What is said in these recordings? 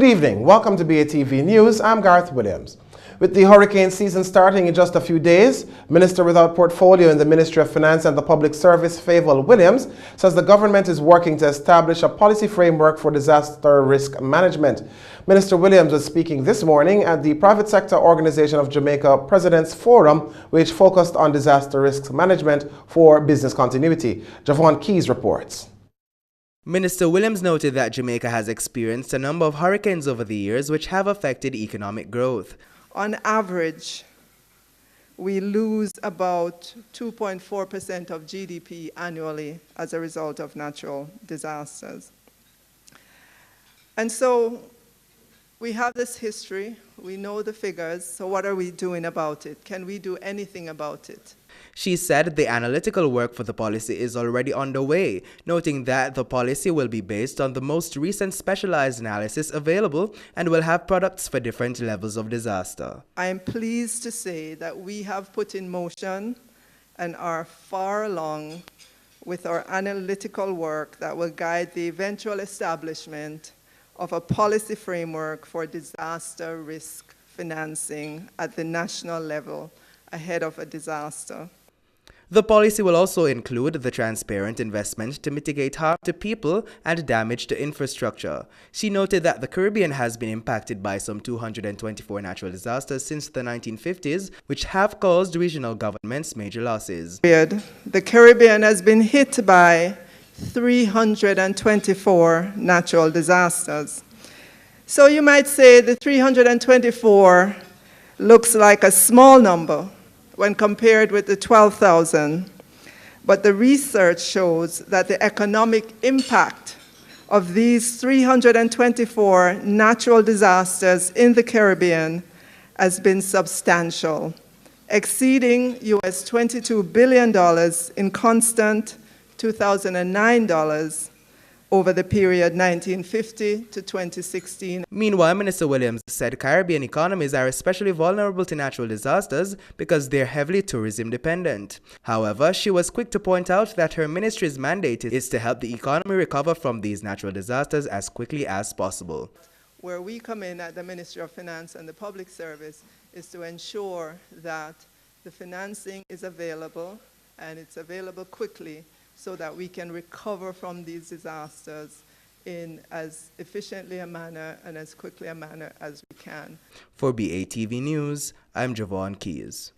evening. Welcome to BATV News. I'm Garth Williams. With the hurricane season starting in just a few days, Minister without portfolio in the Ministry of Finance and the Public Service, Favour Williams, says the government is working to establish a policy framework for disaster risk management. Minister Williams was speaking this morning at the Private Sector Organization of Jamaica President's Forum, which focused on disaster risk management for business continuity. Javon Keys reports. Minister Williams noted that Jamaica has experienced a number of hurricanes over the years which have affected economic growth. On average, we lose about 2.4% of GDP annually as a result of natural disasters. And so we have this history, we know the figures, so what are we doing about it? Can we do anything about it? She said the analytical work for the policy is already underway, noting that the policy will be based on the most recent specialized analysis available and will have products for different levels of disaster. I am pleased to say that we have put in motion and are far along with our analytical work that will guide the eventual establishment of a policy framework for disaster risk financing at the national level ahead of a disaster. The policy will also include the transparent investment to mitigate harm to people and damage to infrastructure. She noted that the Caribbean has been impacted by some 224 natural disasters since the 1950s, which have caused regional governments major losses. The Caribbean has been hit by 324 natural disasters. So you might say the 324 looks like a small number when compared with the 12,000, but the research shows that the economic impact of these 324 natural disasters in the Caribbean has been substantial, exceeding US $22 billion in constant 2009 dollars over the period 1950 to 2016. Meanwhile, Minister Williams said Caribbean economies are especially vulnerable to natural disasters because they're heavily tourism dependent. However, she was quick to point out that her ministry's mandate is to help the economy recover from these natural disasters as quickly as possible. Where we come in at the Ministry of Finance and the Public Service is to ensure that the financing is available and it's available quickly so that we can recover from these disasters in as efficiently a manner and as quickly a manner as we can. For BATV News, I'm Javon Keys.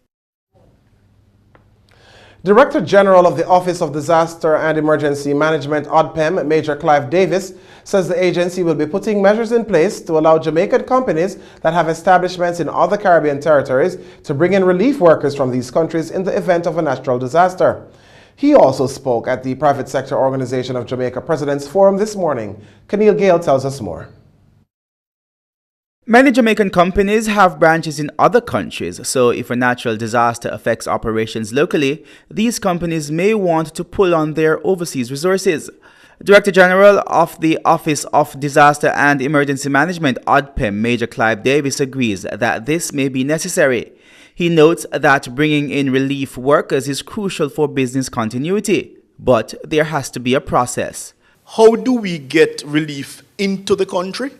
Director General of the Office of Disaster and Emergency Management, ODPEM, Major Clive Davis, says the agency will be putting measures in place to allow Jamaican companies that have establishments in other Caribbean territories to bring in relief workers from these countries in the event of a natural disaster. He also spoke at the Private Sector Organization of Jamaica President's Forum this morning. Keneal Gale tells us more. Many Jamaican companies have branches in other countries, so if a natural disaster affects operations locally, these companies may want to pull on their overseas resources. Director General of the Office of Disaster and Emergency Management, ODPEM, Major Clive Davis, agrees that this may be necessary. He notes that bringing in relief workers is crucial for business continuity, but there has to be a process. How do we get relief into the country?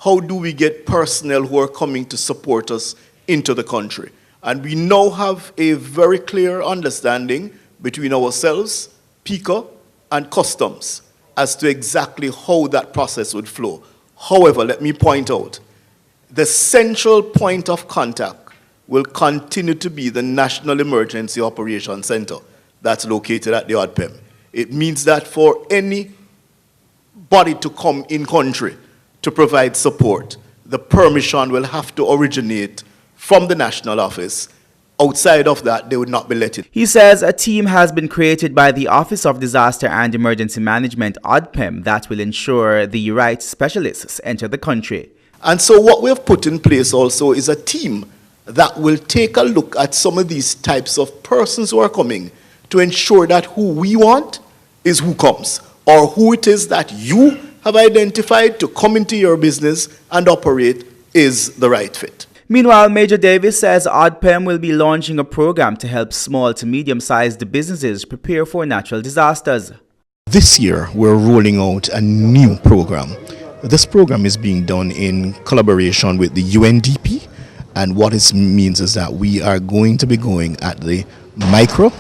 How do we get personnel who are coming to support us into the country? And we now have a very clear understanding between ourselves, PICA, and customs as to exactly how that process would flow. However, let me point out, the central point of contact will continue to be the National Emergency Operations Center that's located at the ODPEM. It means that for any body to come in country to provide support, the permission will have to originate from the national office. Outside of that, they would not be let in. He says a team has been created by the Office of Disaster and Emergency Management, ODPEM, that will ensure the right specialists enter the country. And so what we have put in place also is a team that will take a look at some of these types of persons who are coming to ensure that who we want is who comes, or who it is that you have identified to come into your business and operate is the right fit. Meanwhile, Major Davis says ODPEM will be launching a program to help small to medium-sized businesses prepare for natural disasters. This year, we're rolling out a new program This program is being done in collaboration with the UNDP, and what it means is that we are going to be going at the micro,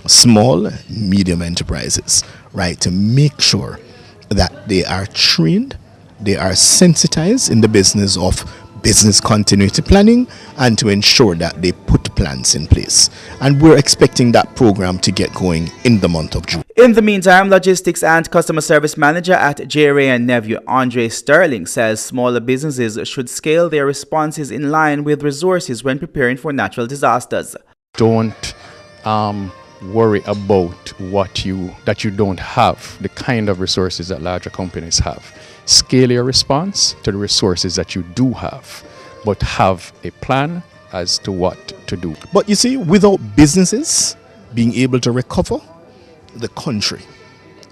small, medium enterprises, right, to make sure that they are trained, they are sensitized in the business of business continuity planning, and to ensure that they put plans in place. And we're expecting that program to get going in the month of June. In the meantime, Logistics and Customer Service Manager at J. Nephew Andre Sterling says smaller businesses should scale their responses in line with resources when preparing for natural disasters. Don't worry about that you don't have the kind of resources that larger companies have. Scale your response to the resources that you do have, but have a plan as to what to do. But you see, without businesses being able to recover, the country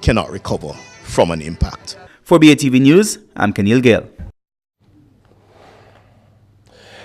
cannot recover from an impact. For BATV News, I'm Kenil Gale.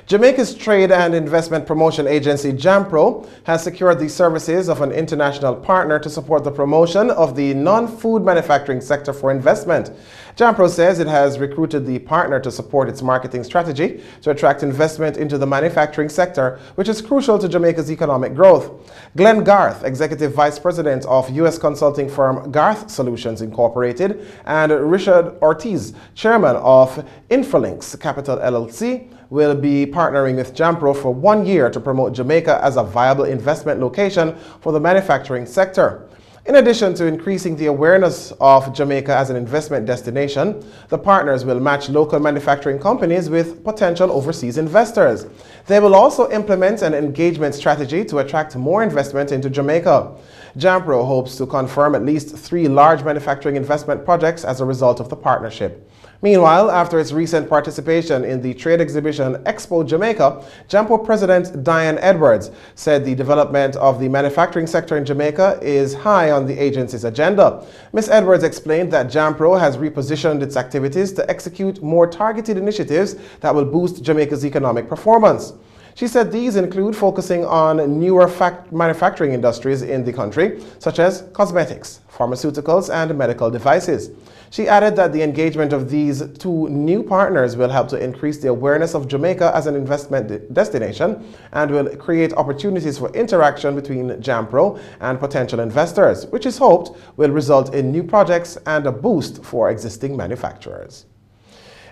Jamaica's Trade and Investment Promotion Agency, JAMPRO, has secured the services of an international partner to support the promotion of the non-food manufacturing sector for investment. JAMPRO says it has recruited the partner to support its marketing strategy to attract investment into the manufacturing sector, which is crucial to Jamaica's economic growth. Glenn Garth, Executive Vice President of U.S. consulting firm Garth Solutions Incorporated, and Richard Ortiz, Chairman of Infolinks Capital LLC, will be partnering with JAMPRO for 1 year to promote Jamaica as a viable investment location for the manufacturing sector. In addition to increasing the awareness of Jamaica as an investment destination, the partners will match local manufacturing companies with potential overseas investors. They will also implement an engagement strategy to attract more investment into Jamaica. JAMPRO hopes to confirm at least 3 large manufacturing investment projects as a result of the partnership. Meanwhile, after its recent participation in the trade exhibition Expo Jamaica, JAMPRO President Diane Edwards said the development of the manufacturing sector in Jamaica is high on the agency's agenda. Ms. Edwards explained that JAMPRO has repositioned its activities to execute more targeted initiatives that will boost Jamaica's economic performance. She said these include focusing on newer manufacturing industries in the country, such as cosmetics, pharmaceuticals, and medical devices. She added that the engagement of these 2 new partners will help to increase the awareness of Jamaica as an investment destination and will create opportunities for interaction between JAMPRO and potential investors, which is hoped will result in new projects and a boost for existing manufacturers.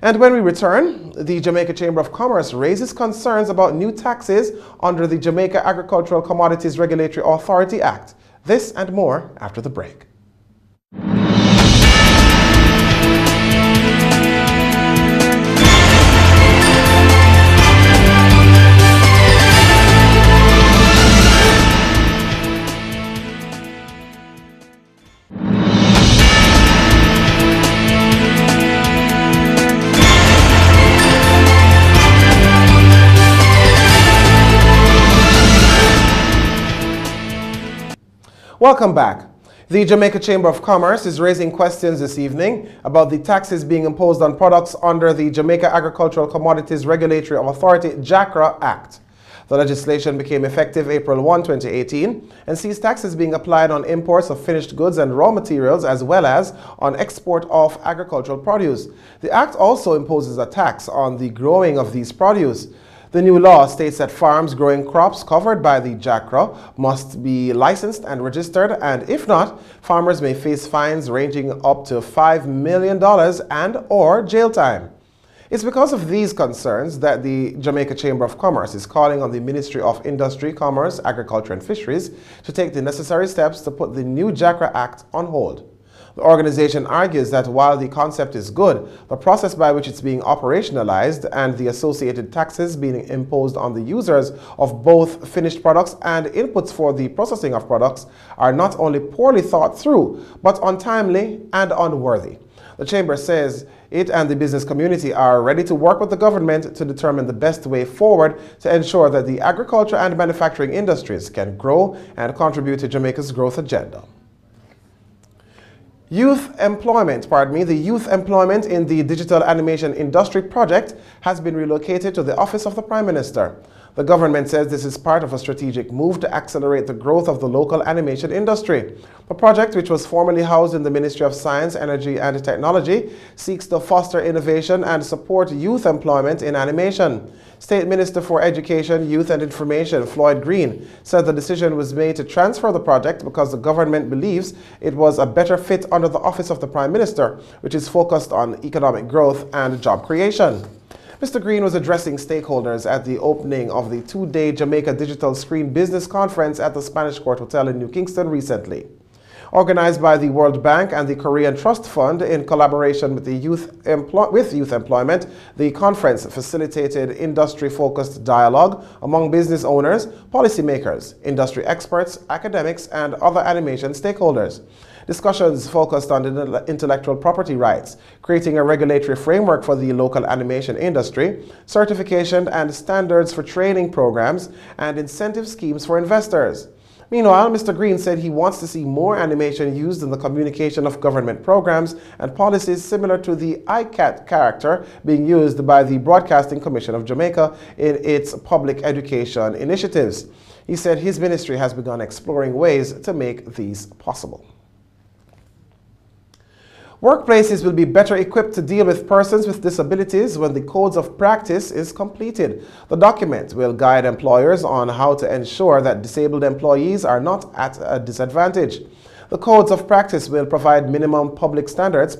And when we return, the Jamaica Chamber of Commerce raises concerns about new taxes under the Jamaica Agricultural Commodities Regulatory Authority Act. This and more after the break. Welcome back. The Jamaica Chamber of Commerce is raising questions this evening about the taxes being imposed on products under the Jamaica Agricultural Commodities Regulatory Authority (JACRA) Act. The legislation became effective April 1, 2018 and sees taxes being applied on imports of finished goods and raw materials as well as on export of agricultural produce. The Act also imposes a tax on the growing of these produce. The new law states that farms growing crops covered by the JACRA must be licensed and registered, and if not, farmers may face fines ranging up to $5 million and/or jail time. It's because of these concerns that the Jamaica Chamber of Commerce is calling on the Ministry of Industry, Commerce, Agriculture and Fisheries to take the necessary steps to put the new JACRA Act on hold. The organization argues that while the concept is good, the process by which it's being operationalized and the associated taxes being imposed on the users of both finished products and inputs for the processing of products are not only poorly thought through, but untimely and unworthy. The Chamber says it and the business community are ready to work with the government to determine the best way forward to ensure that the agriculture and manufacturing industries can grow and contribute to Jamaica's growth agenda. The youth employment in the digital animation industry project has been relocated to the office of the Prime Minister. The government says this is part of a strategic move to accelerate the growth of the local animation industry. The project, which was formerly housed in the Ministry of Science, Energy and Technology, seeks to foster innovation and support youth employment in animation. State Minister for Education, Youth and Information, Floyd Green, said the decision was made to transfer the project because the government believes it was a better fit under the Office of the Prime Minister, which is focused on economic growth and job creation. Mr. Green was addressing stakeholders at the opening of the two-day Jamaica Digital Screen Business Conference at the Spanish Court Hotel in New Kingston recently. Organized by the World Bank and the Korean Trust Fund in collaboration with Youth Employment, the conference facilitated industry-focused dialogue among business owners, policymakers, industry experts, academics, and other animation stakeholders. Discussions focused on intellectual property rights, creating a regulatory framework for the local animation industry, certification and standards for training programs, and incentive schemes for investors. Meanwhile, Mr. Green said he wants to see more animation used in the communication of government programs and policies similar to the ICAT character being used by the Broadcasting Commission of Jamaica in its public education initiatives. He said his ministry has begun exploring ways to make these possible. Workplaces will be better equipped to deal with persons with disabilities when the Codes of Practice is completed. The document will guide employers on how to ensure that disabled employees are not at a disadvantage. The Codes of Practice will provide minimum standards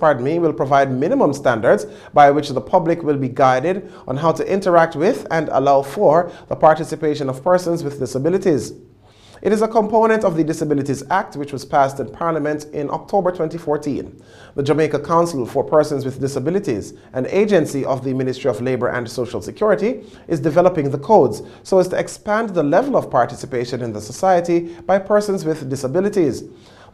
by which the public will be guided on how to interact with and allow for the participation of persons with disabilities. It is a component of the Disabilities Act, which was passed in Parliament in October 2014. The Jamaica Council for Persons with Disabilities, an agency of the Ministry of Labour and Social Security, is developing the codes so as to expand the level of participation in the society by persons with disabilities.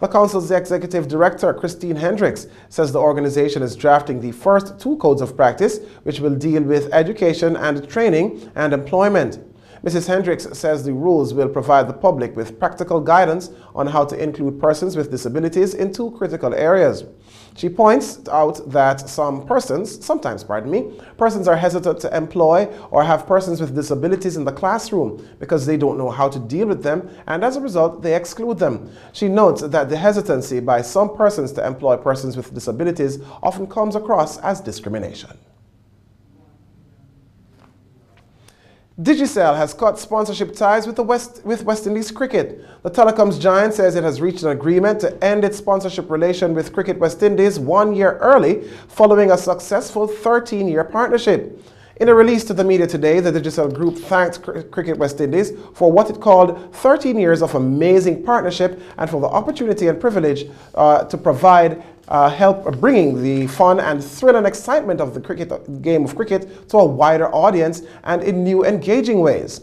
The Council's Executive Director, Christine Hendricks, says the organization is drafting the first two codes of practice, which will deal with education and training and employment. Mrs. Hendricks says the rules will provide the public with practical guidance on how to include persons with disabilities in two critical areas. She points out that sometimes persons are hesitant to employ or have persons with disabilities in the classroom because they don't know how to deal with them, and as a result, they exclude them. She notes that the hesitancy by some persons to employ persons with disabilities often comes across as discrimination. Digicel has cut sponsorship ties with West Indies Cricket. The telecoms giant says it has reached an agreement to end its sponsorship relation with Cricket West Indies 1 year early, following a successful 13-year partnership. In a release to the media today, the Digicel Group thanked Cricket West Indies for what it called 13 years of amazing partnership and for the opportunity and privilege to provide help bringing the fun and thrill and excitement of the game of cricket to a wider audience and in new engaging ways.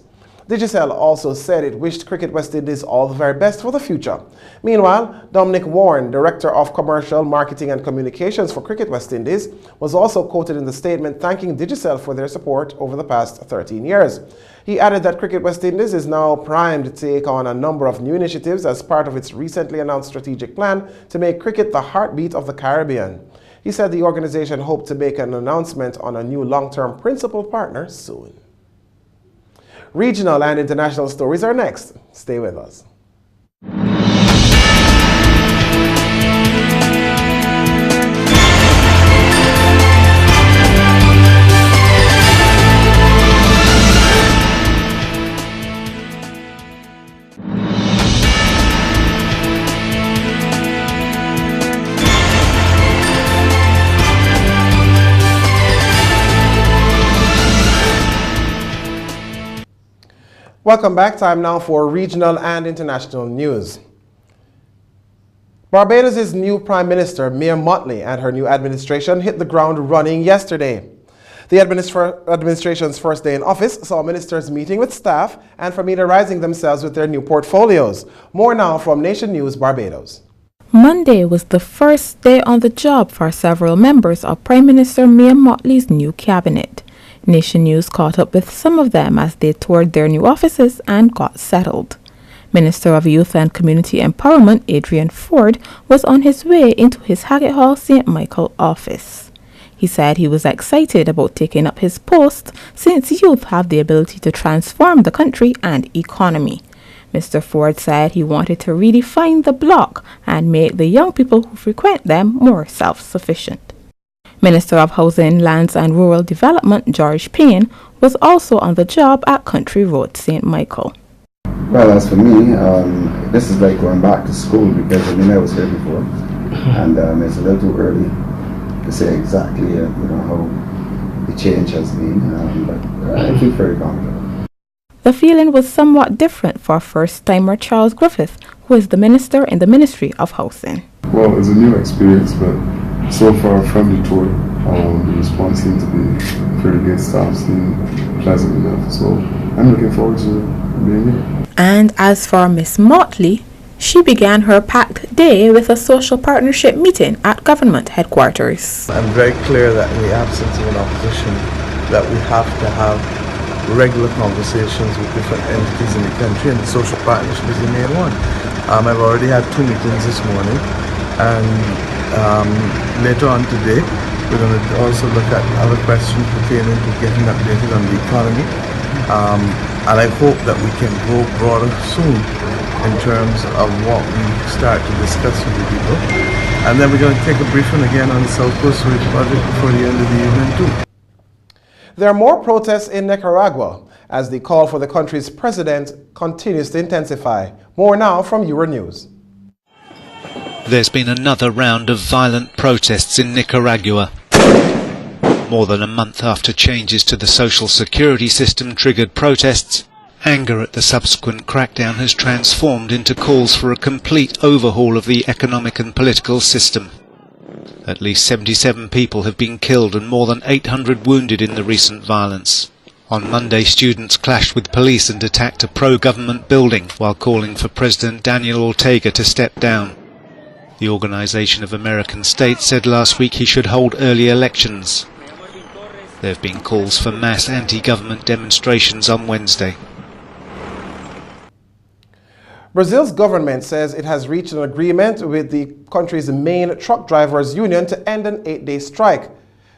Digicel also said it wished Cricket West Indies all the very best for the future. Meanwhile, Dominic Warren, Director of Commercial Marketing and Communications for Cricket West Indies, was also quoted in the statement thanking Digicel for their support over the past 13 years. He added that Cricket West Indies is now primed to take on a number of new initiatives as part of its recently announced strategic plan to make cricket the heartbeat of the Caribbean. He said the organization hoped to make an announcement on a new long-term principal partner soon. Regional and international stories are next. Stay with us. Welcome back. Time now for regional and international news. Barbados' new Prime Minister, Mia Mottley, and her new administration hit the ground running yesterday. The administration's first day in office saw ministers meeting with staff and familiarizing themselves with their new portfolios. More now from Nation News Barbados. Monday was the first day on the job for several members of Prime Minister Mia Mottley's new cabinet. Nation News caught up with some of them as they toured their new offices and got settled. Minister of Youth and Community Empowerment Adrian Ford was on his way into his Haggett Hall St. Michael office. He said he was excited about taking up his post since youth have the ability to transform the country and economy. Mr. Ford said he wanted to redefine the bloc and make the young people who frequent them more self-sufficient. Minister of Housing, Lands and Rural Development George Payne was also on the job at Country Road, St. Michael. Well, as for me, this is like going back to school because I was here before, and it's a little too early to say exactly how the change has been, but I feel very confident. The feeling was somewhat different for first-timer Charles Griffith, who is the minister in the Ministry of Housing. Well, it's a new experience, but so far from the tour, the response seemed to be pretty good. Staff seemed pleasant enough, so I'm looking forward to being here. And as for Miss Motley, she began her packed day with a social partnership meeting at government headquarters. I'm very clear that in the absence of an opposition, that we have to have regular conversations with different entities in the country, and the social partnership is the main one. I've already had 2 meetings this morning, and later on today we're going to also look at other questions pertaining to getting updated on the economy, and I hope that we can go broader soon in terms of what we start to discuss with the people, and then we're going to take a briefing again on the South Coast Switch project before the end of the evening too. There are more protests in Nicaragua as the call for the country's president continues to intensify. More now from Euronews. There's been another round of violent protests in Nicaragua. More than a month after changes to the social security system triggered protests, anger at the subsequent crackdown has transformed into calls for a complete overhaul of the economic and political system. At least 77 people have been killed and more than 800 wounded in the recent violence. On Monday, students clashed with police and attacked a pro-government building while calling for President Daniel Ortega to step down. The Organization of American States said last week he should hold early elections. There have been calls for mass anti-government demonstrations on Wednesday. Brazil's government says it has reached an agreement with the country's main truck drivers' union to end an 8-day strike.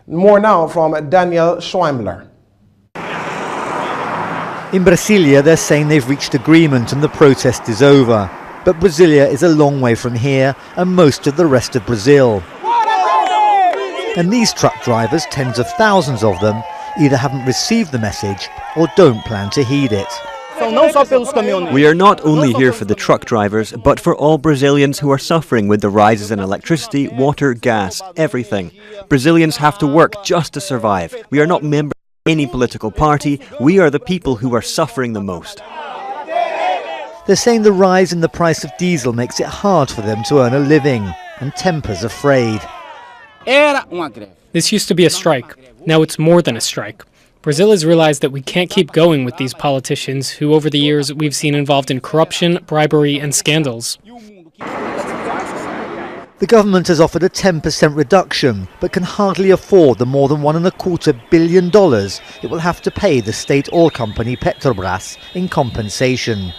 More now from Daniel Schweimler. In Brasilia, they're saying they've reached agreement and the protest is over. But Brasilia is a long way from here and most of the rest of Brazil. And these truck drivers, tens of thousands of them, either haven't received the message or don't plan to heed it. We are not only here for the truck drivers, but for all Brazilians who are suffering with the rises in electricity, water, gas, everything. Brazilians have to work just to survive. We are not members of any political party. We are the people who are suffering the most. They're saying the rise in the price of diesel makes it hard for them to earn a living, and tempers are frayed. This used to be a strike. Now it's more than a strike. Brazil has realized that we can't keep going with these politicians who over the years we've seen involved in corruption, bribery and scandals. The government has offered a 10% reduction, but can hardly afford the more than $1.25 billion it will have to pay the state oil company Petrobras in compensation.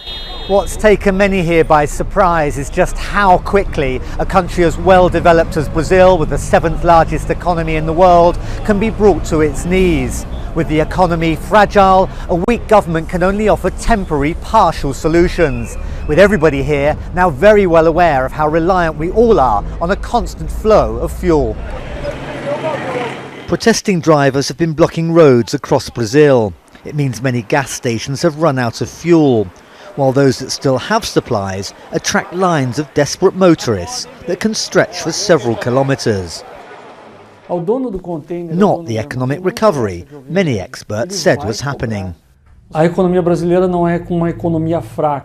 What's taken many here by surprise is just how quickly a country as well developed as Brazil, with the 7th largest economy in the world, can be brought to its knees. With the economy fragile, a weak government can only offer temporary, partial solutions. With everybody here now very well aware of how reliant we all are on a constant flow of fuel. Protesting drivers have been blocking roads across Brazil. It means many gas stations have run out of fuel, while those that still have supplies attract lines of desperate motorists that can stretch for several kilometres. Not the economic recovery many experts said was happening.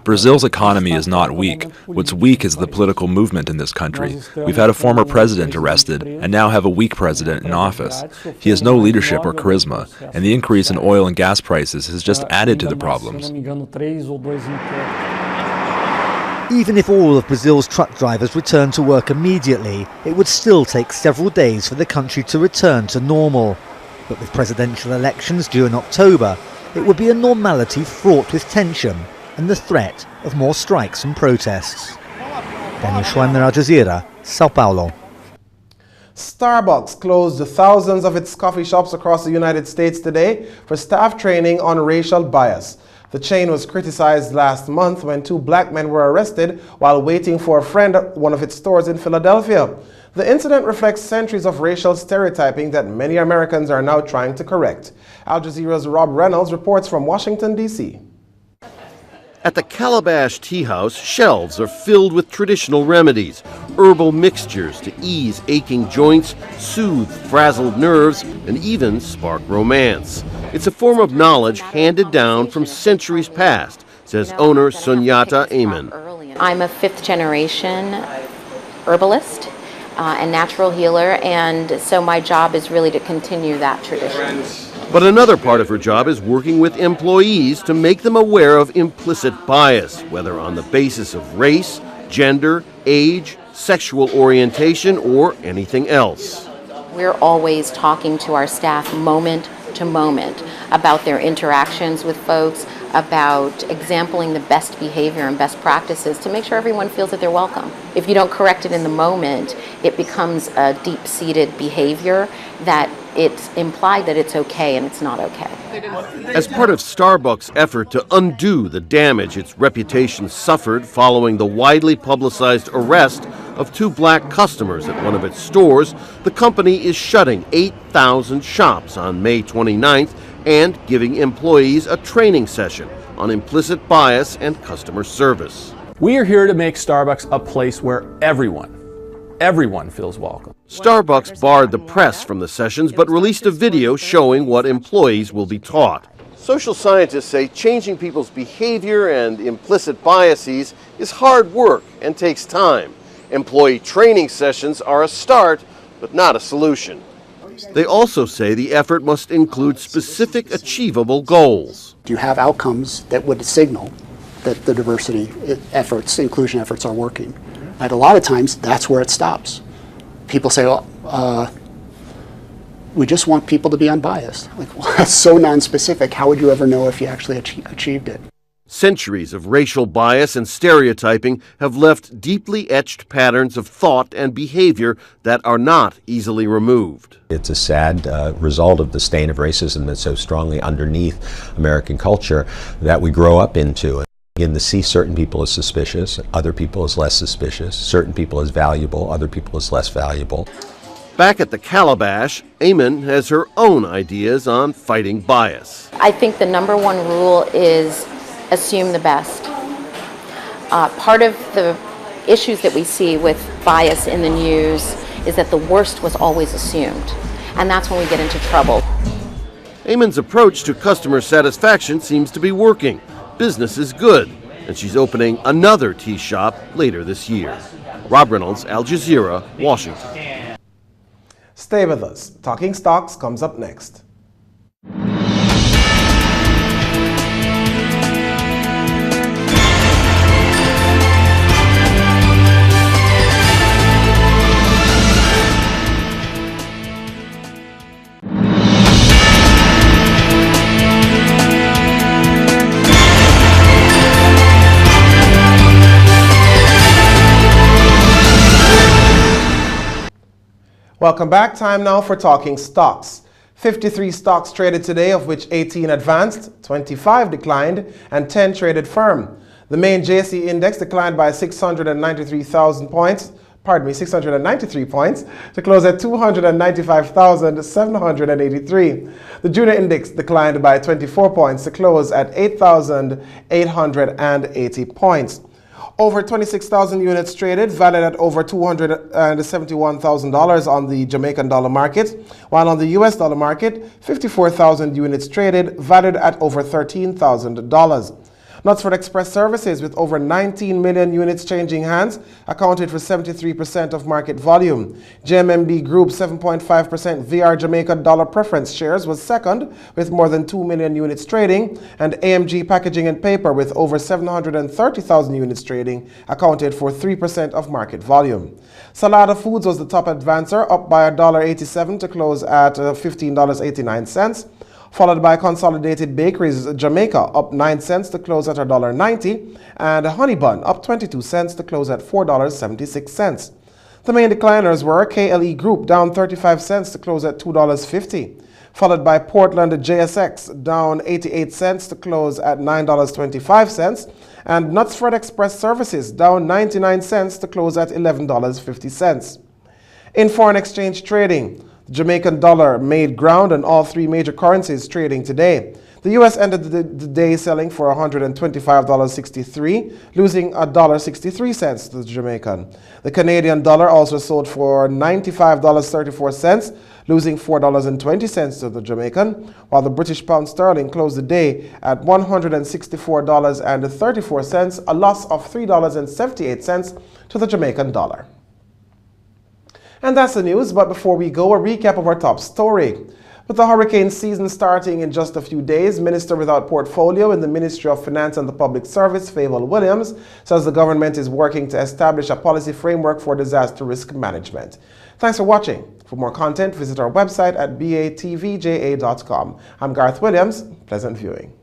Brazil's economy is not weak. What's weak is the political movement in this country. We've had a former president arrested and now have a weak president in office. He has no leadership or charisma, and the increase in oil and gas prices has just added to the problems. Even if all of Brazil's truck drivers return to work immediately, it would still take several days for the country to return to normal. But with presidential elections due in October, it would be a normality fraught with tension and the threat of more strikes and protests. Daniel Schweimler, Al Jazeera, Sao Paulo. Starbucks closed thousands of its coffee shops across the United States today for staff training on racial bias. The chain was criticized last month when two black men were arrested while waiting for a friend at one of its stores in Philadelphia. The incident reflects centuries of racial stereotyping that many Americans are now trying to correct. Al Jazeera's Rob Reynolds reports from Washington, D.C. At the Calabash Tea House, shelves are filled with traditional remedies, herbal mixtures to ease aching joints, soothe frazzled nerves, and even spark romance. It's a form of knowledge handed down from centuries past, says owner Sunyata Amen. I'm a fifth-generation herbalist and natural healer, and so my job is really to continue that tradition. But another part of her job is working with employees to make them aware of implicit bias, whether on the basis of race, gender, age, sexual orientation, or anything else. We're always talking to our staff moment to moment about their interactions with folks, about exempling the best behavior and best practices to make sure everyone feels that they're welcome. If you don't correct it in the moment, it becomes a deep-seated behavior that it's implied that it's okay and it's not okay. As part of Starbucks' effort to undo the damage its reputation suffered following the widely publicized arrest of two black customers at one of its stores, the company is shutting 8,000 shops on May 29th and giving employees a training session on implicit bias and customer service. We are here to make Starbucks a place where everyone feels welcome. Starbucks barred the press from the sessions but released a video showing what employees will be taught. Social scientists say changing people's behavior and implicit biases is hard work and takes time. Employee training sessions are a start, but not a solution. They also say the effort must include specific achievable goals. Do you have outcomes that would signal that the diversity efforts, inclusion efforts are working? And a lot of times, that's where it stops. People say, well, we just want people to be unbiased. Like, well, that's so nonspecific. How would you ever know if you actually achieved it? Centuries of racial bias and stereotyping have left deeply etched patterns of thought and behavior that are not easily removed. It's a sad result of the stain of racism that's so strongly underneath American culture that we grow up into. Begin to see certain people as suspicious, other people as less suspicious, certain people as valuable, other people as less valuable. Back at the Calabash, Amen has her own ideas on fighting bias. I think the number one rule is assume the best. Part of the issues that we see with bias in the news is that the worst was always assumed, and that's when we get into trouble. Amen's approach to customer satisfaction seems to be working. Business is good, and she's opening another tea shop later this year. Rob Reynolds, Al Jazeera, Washington. Stay with us. Talking Stocks comes up next. Welcome back. Time now for Talking Stocks. 53 stocks traded today, of which 18 advanced, 25 declined, and 10 traded firm. The main JSE index declined by 693 points to close at 295,783. The junior index declined by 24 points to close at 8,880 points. Over 26,000 units traded, valued at over $271,000 on the Jamaican dollar market, while on the US dollar market, 54,000 units traded, valued at over $13,000. Knutsford Express Services, with over 19 million units changing hands, accounted for 73% of market volume. JMMB Group 7.5% VR Jamaica dollar preference shares was second, with more than 2 million units trading, and AMG Packaging and Paper, with over 730,000 units trading, accounted for 3% of market volume. Salada Foods was the top advancer, up by $1.87 to close at $15.89. Followed by Consolidated Bakeries Jamaica, up 9 cents to close at $1.90, and Honey Bun up 22 cents to close at $4.76. The main decliners were KLE Group, down 35 cents to close at $2.50, followed by Portland JSX, down 88 cents to close at $9.25, and Knutsford Express Services, down 99 cents to close at $11.50. In foreign exchange trading, the Jamaican dollar made ground on all three major currencies trading today. The U.S. ended the day selling for $125.63, losing $1.63 to the Jamaican. The Canadian dollar also sold for $95.34, losing $4.20 to the Jamaican, while the British pound sterling closed the day at $164.34, a loss of $3.78 to the Jamaican dollar. And that's the news, but before we go, a recap of our top story. With the hurricane season starting in just a few days, Minister without portfolio in the Ministry of Finance and the Public Service, Favour Williams, says the government is working to establish a policy framework for disaster risk management. Thanks for watching. For more content, visit our website at batvja.com. I'm Garth Williams. Pleasant viewing.